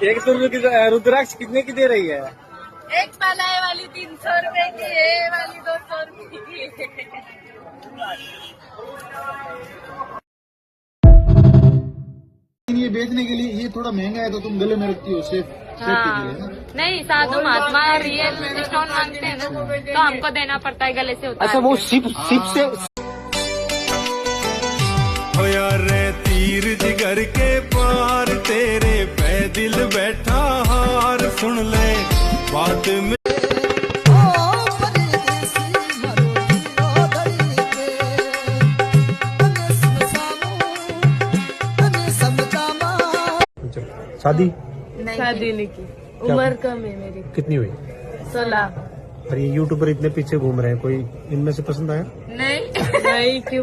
एक तो रुद्राक्ष कितने की दे रही है? एक पलाए वाली 300 रुपए की है, वाली 200 रुपए की है। ये बेचने के लिए ये थोड़ा महंगा है तो तुम गले में रखती हो सेफ्टी के लिए ना? नहीं, साधु महात्मा रियल स्टोन मांगते हैं ना, तो हमको देना पड़ता है गले से उतार। अच्छा, वो शिप से हो यार तीर जिगर के पार तेरे पे दिल बैठा हार सुन ले बात में। शादी शादी नहीं की, उम्र कम है मेरी। कितनी हुई? 16। और ये यूट्यूबर इतने पीछे घूम रहे हैं, कोई इनमें से पसंद आया? नहीं नहीं, क्यों